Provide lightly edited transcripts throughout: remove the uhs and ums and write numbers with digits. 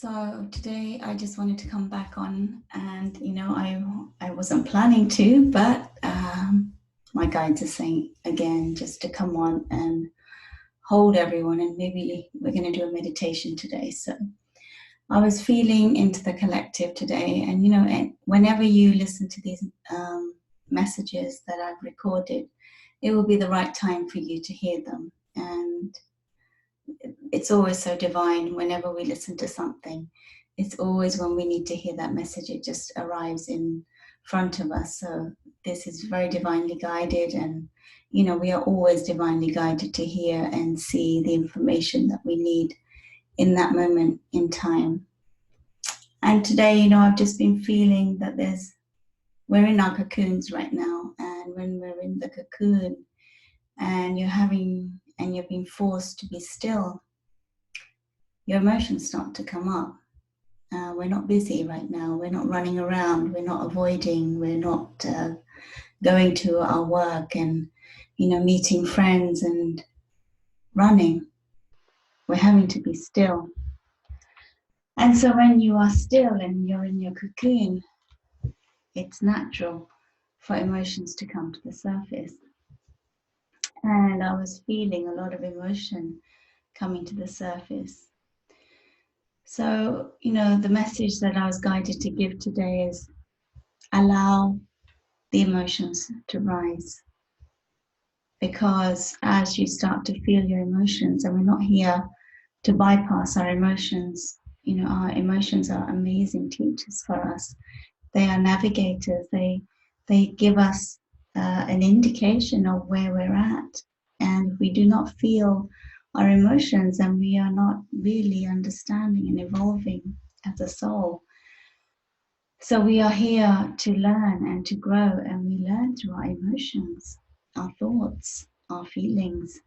So today I just wanted to come back on, and I wasn't planning to, but my guides are saying again just to come on and hold everyone, and maybe we're going to do a meditation today. So I was feeling into the collective today, and whenever you listen to these messages that I've recorded, it will be the right time for you to hear them. And it's always so divine whenever we listen to something. It's always when we need to hear that message, it just arrives in front of us. So this is very divinely guided, and we are always divinely guided to hear and see the information that we need in that moment in time. And today, I've just been feeling that we're in our cocoons right now, and when we're in the cocoon and you're being forced to be still, your emotions start to come up. We're not busy right now. We're not running around. We're not avoiding. We're not going to our work and, meeting friends and running. We're having to be still. And so when you are still and you're in your cocoon, it's natural for emotions to come to the surface. And I was feeling a lot of emotion coming to the surface. So, the message that I was guided to give today is allow the emotions to rise. Because as you start to feel your emotions, and we're not here to bypass our emotions, our emotions are amazing teachers for us. They are navigators. They give us an indication of where we're at. And if we do not feel our emotions, then we are not really understanding and evolving as a soul. So we are here to learn and to grow, and we learn through our emotions, our thoughts, our feelings.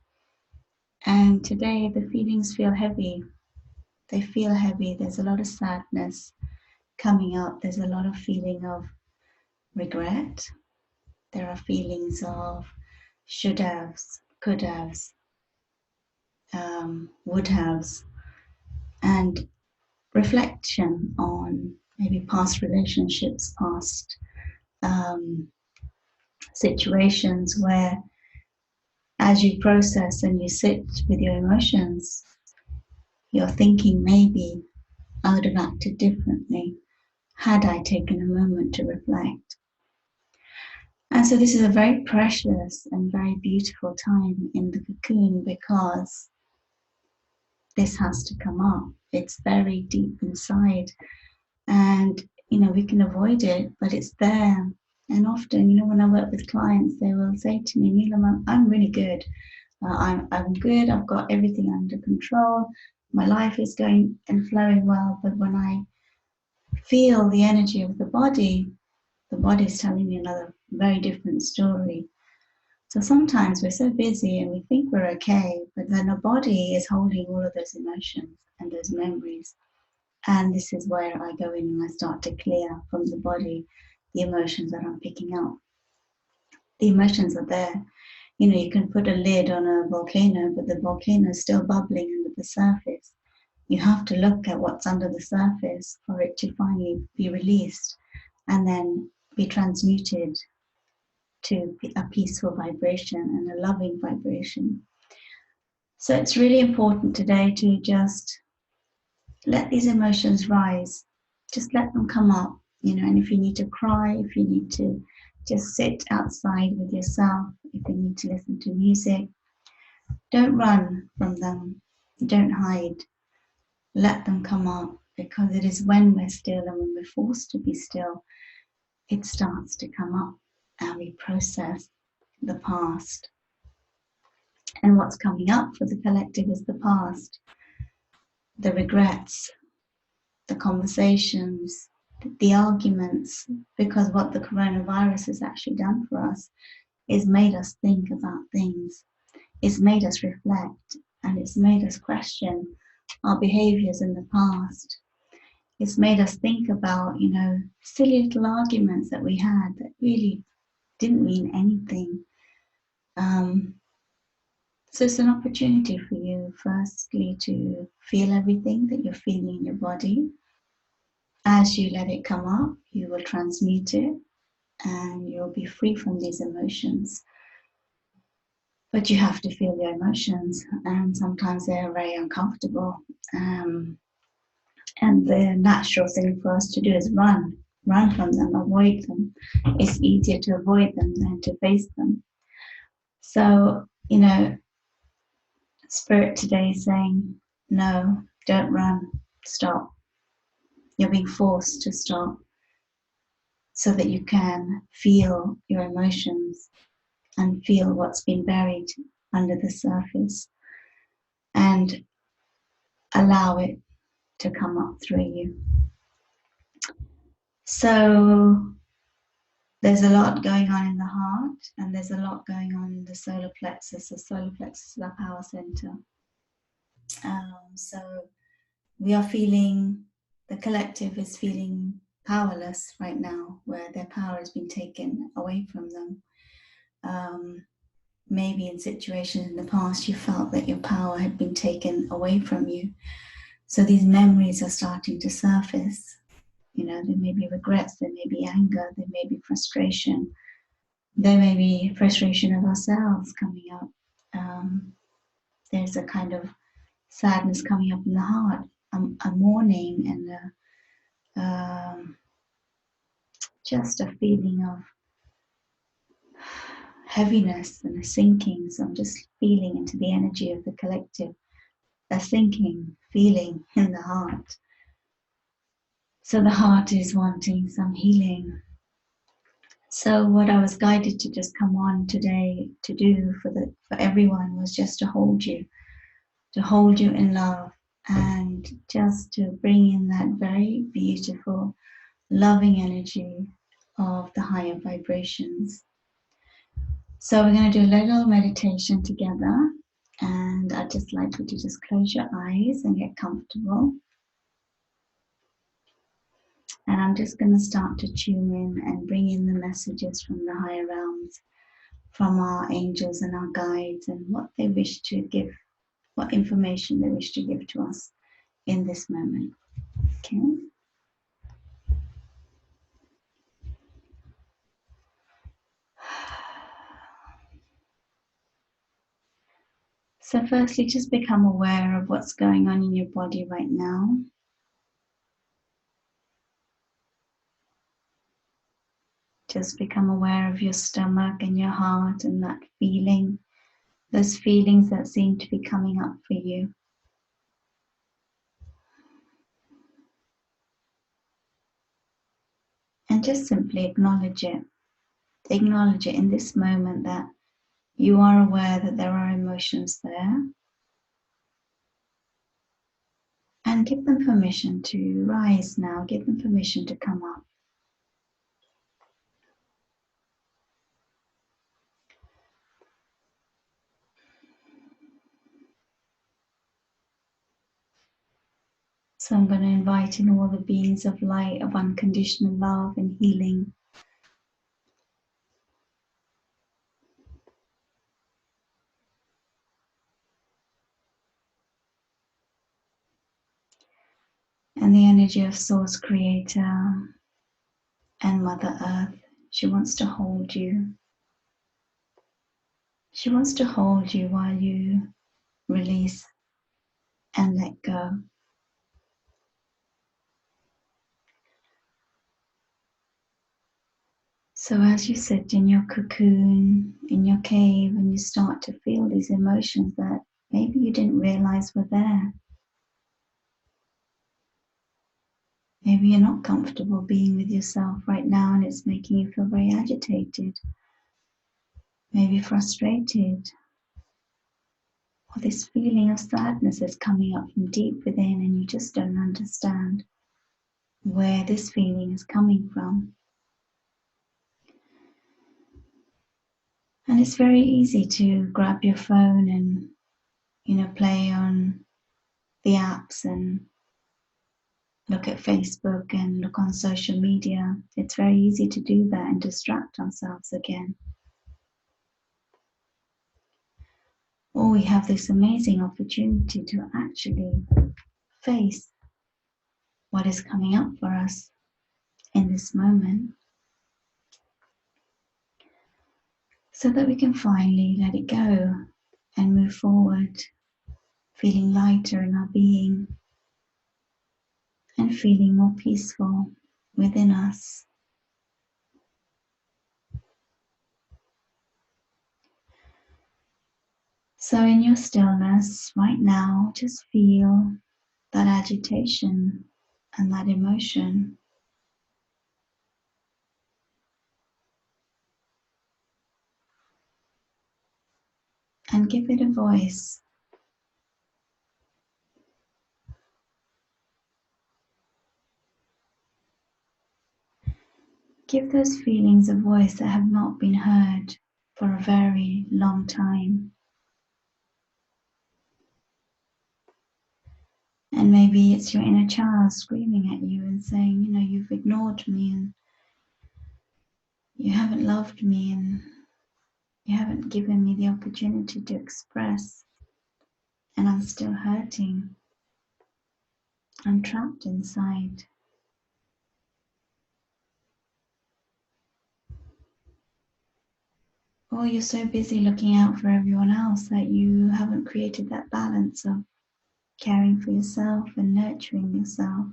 And today the feelings feel heavy. They feel heavy. There's a lot of sadness coming up. There's a lot of feeling of regret. There are feelings of should haves, could haves, would haves, and reflection on maybe past relationships, past situations where, as you process and you sit with your emotions, you're thinking maybe I would have acted differently had I taken a moment to reflect. And so this is a very precious and very beautiful time in the cocoon, because this has to come up. It's very deep inside, and we can avoid it, but it's there. And often, when I work with clients, they will say to me, Neelam, I'm really good. I'm good. I've got everything under control. My life is going and flowing well. But when I feel the energy of the body is telling me another very different story. So sometimes we're so busy and we think we're okay, but then our body is holding all of those emotions and those memories. And this is where I go in and I start to clear from the body the emotions that I'm picking up. The emotions are there. You can put a lid on a volcano, but the volcano is still bubbling under the surface. You have to look at what's under the surface for it to finally be released and then be transmuted to a peaceful vibration and a loving vibration. So it's really important today to just let these emotions rise. Just let them come up, and if you need to cry, if you need to just sit outside with yourself, if you need to listen to music, don't run from them, don't hide. Let them come up, because it is when we're still and when we're forced to be still, it starts to come up and we process the past. And what's coming up for the collective is the past, the regrets, the conversations, the arguments, because what the coronavirus has actually done for us is made us think about things. It's made us reflect, and it's made us question our behaviors in the past. It's made us think about, silly little arguments that we had that really didn't mean anything. So it's an opportunity for you, firstly, to feel everything that you're feeling in your body. As you let it come up, you will transmute it and you'll be free from these emotions. But you have to feel your emotions, and sometimes they're very uncomfortable. And the natural thing for us to do is run from them, avoid them. It's easier to avoid them than to face them. So, Spirit today is saying, no, don't run, stop. You're being forced to stop so that you can feel your emotions and feel what's been buried under the surface and allow it to come up through you. So there's a lot going on in the heart, and there's a lot going on in the solar plexus. The solar plexus is our power center. So we are feeling, the collective is feeling powerless right now, where their power has been taken away from them. Maybe in situations in the past you felt that your power had been taken away from you. So these memories are starting to surface. There may be regrets, there may be anger, there may be frustration. There may be frustration of ourselves coming up. There's a kind of sadness coming up in the heart, a mourning, and just a feeling of heaviness and a sinking. So I'm just feeling into the energy of the collective, a sinking feeling in the heart. So the heart is wanting some healing. So what I was guided to just come on today to do for everyone was just to hold you in love, and just to bring in that very beautiful, loving energy of the higher vibrations. So we're going to do a little meditation together, and I'd just like you to just close your eyes and get comfortable. And I'm just going to start to tune in and bring in the messages from the higher realms, from our angels and our guides, and what they wish to give, what information they wish to give to us in this moment. Okay. So firstly, just become aware of what's going on in your body right now. Just become aware of your stomach and your heart and that feeling, those feelings that seem to be coming up for you. And just simply acknowledge it. Acknowledge it in this moment, that you are aware that there are emotions there. And give them permission to rise now. Give them permission to come up. So I'm going to invite in all the beings of light, of unconditional love and healing. And the energy of Source Creator and Mother Earth. She wants to hold you. She wants to hold you while you release and let go. So as you sit in your cocoon, in your cave, and you start to feel these emotions that maybe you didn't realize were there. Maybe you're not comfortable being with yourself right now and it's making you feel very agitated, maybe frustrated, or this feeling of sadness is coming up from deep within and you just don't understand where this feeling is coming from. And it's very easy to grab your phone and, play on the apps and look at Facebook and look on social media. It's very easy to do that and distract ourselves again. Or Or we have this amazing opportunity to actually face what is coming up for us in this moment, so that we can finally let it go and move forward, feeling lighter in our being and feeling more peaceful within us. So in your stillness right now, just feel that agitation and that emotion. And give it a voice. Give those feelings a voice that have not been heard for a very long time. And maybe it's your inner child screaming at you and saying, you know, you've ignored me and you haven't loved me and you haven't given me the opportunity to express, and I'm still hurting. I'm trapped inside. Or you're so busy looking out for everyone else that you haven't created that balance of caring for yourself and nurturing yourself.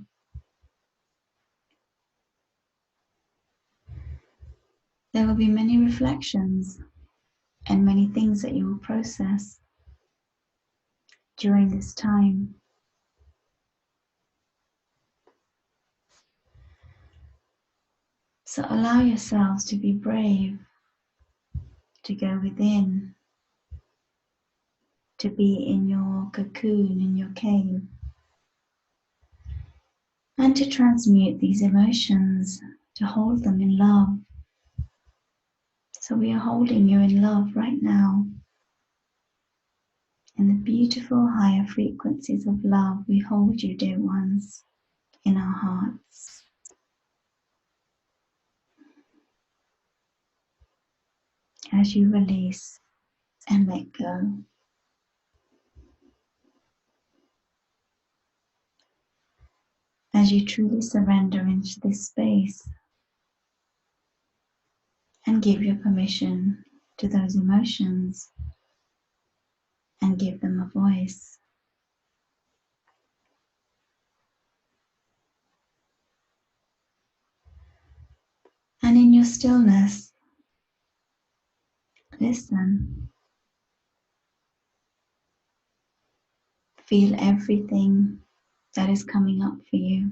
There will be many reflections and many things that you will process during this time. So allow yourselves to be brave, to go within, to be in your cocoon, in your cave, and to transmute these emotions, to hold them in love. So we are holding you in love right now. In the beautiful higher frequencies of love, we hold you, dear ones, in our hearts. As you release and let go. As you truly surrender into this space and give your permission to those emotions and give them a voice. And in your stillness, listen. Feel everything that is coming up for you.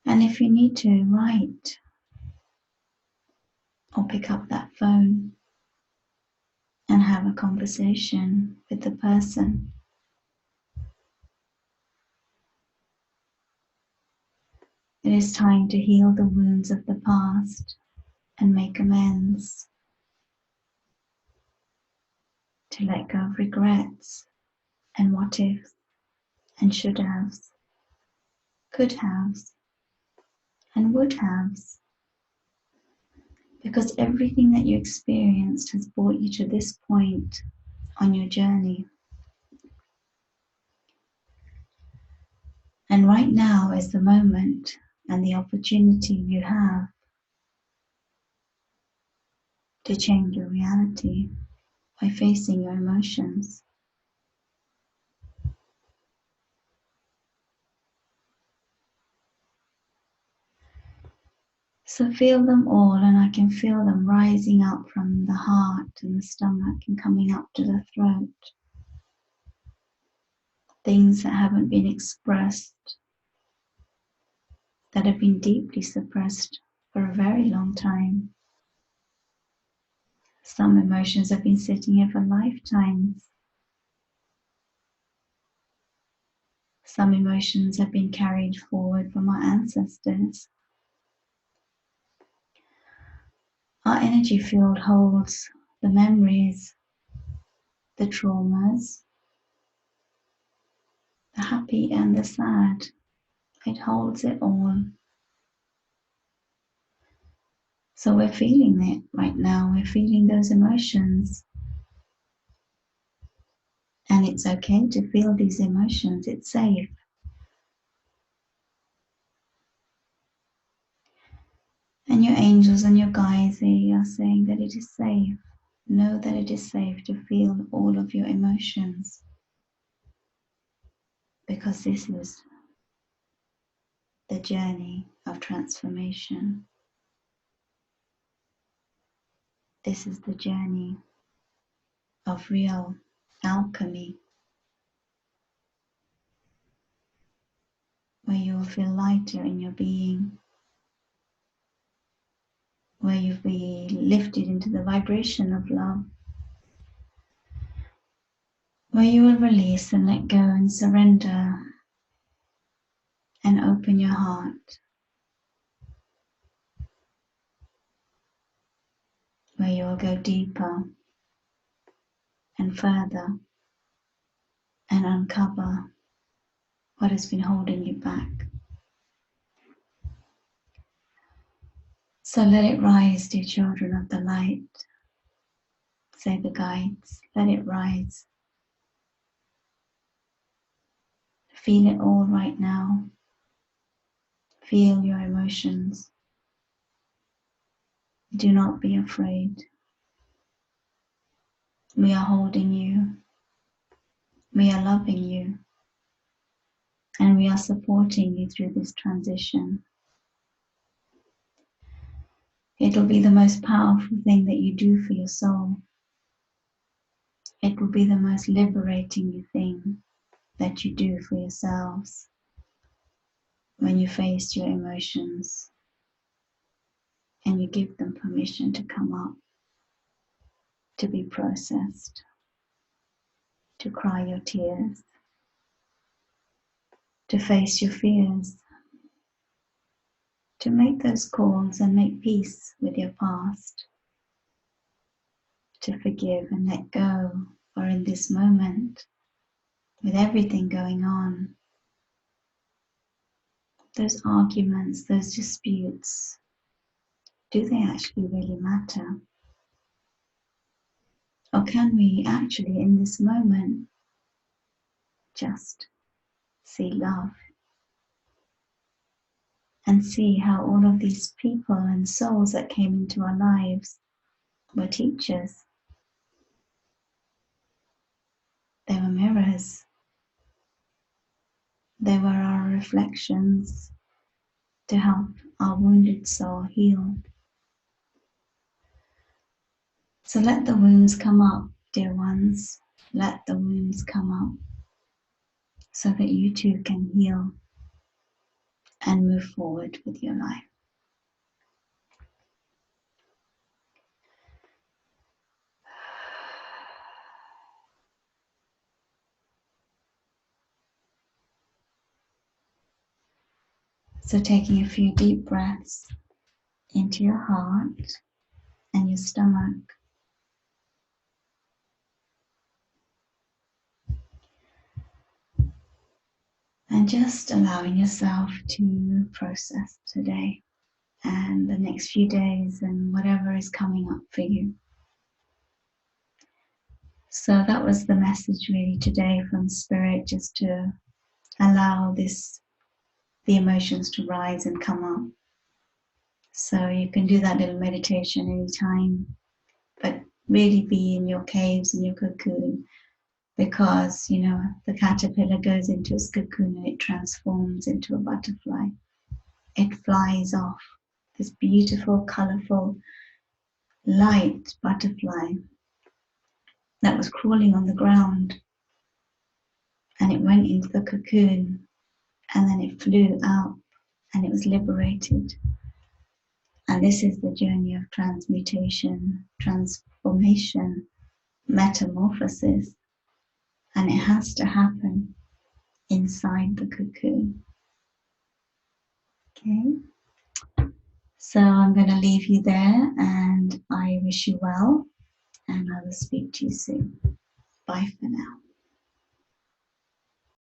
And if you need to, write or pick up that phone and have a conversation with the person. It is time to heal the wounds of the past and make amends, to let go of regrets and what ifs and should haves, could haves and would haves, because everything that you experienced has brought you to this point on your journey. And right now is the moment and the opportunity you have to change your reality by facing your emotions. So feel them all, and I can feel them rising up from the heart and the stomach and coming up to the throat. Things that haven't been expressed, that have been deeply suppressed for a very long time. Some emotions have been sitting here for lifetimes. Some emotions have been carried forward from our ancestors. Our energy field holds the memories, the traumas, the happy and the sad. It holds it all. So we're feeling it right now. We're feeling those emotions. And it's okay to feel these emotions. It's safe. And your angels and your guides, they are saying that it is safe. Know that it is safe to feel all of your emotions. Because this is the journey of transformation. This is the journey of real alchemy, where you will feel lighter in your being, where you'll be lifted into the vibration of love, where you will release and let go and surrender and open your heart, where you will go deeper and further and uncover what has been holding you back. So let it rise, dear children of the light. Say the guides, let it rise. Feel it all right now. Feel your emotions. Do not be afraid. We are holding you. We are loving you. And we are supporting you through this transition. It will be the most powerful thing that you do for your soul. It will be the most liberating thing that you do for yourselves when you face your emotions and you give them permission to come up, to be processed, to cry your tears, to face your fears, to make those calls and make peace with your past, to forgive and let go, or in this moment, with everything going on, those arguments, those disputes, do they actually really matter? Or can we actually, in this moment, just see love and see how all of these people and souls that came into our lives were teachers? They were mirrors. They were our reflections to help our wounded soul heal. So let the wounds come up, dear ones. Let the wounds come up so that you too can heal and move forward with your life. So taking a few deep breaths into your heart and your stomach. And just allowing yourself to process today and the next few days and whatever is coming up for you. So that was the message really today from Spirit, just to allow the emotions to rise and come up. So you can do that little meditation anytime, but really be in your caves, in your cocoon, because, the caterpillar goes into its cocoon and it transforms into a butterfly. It flies off, this beautiful, colorful, light butterfly that was crawling on the ground, and it went into the cocoon, and then it flew out and it was liberated. And this is the journey of transmutation, transformation, metamorphosis, and it has to happen inside the cocoon. Okay, so I'm going to leave you there, and I wish you well, and I will speak to you soon. Bye for now.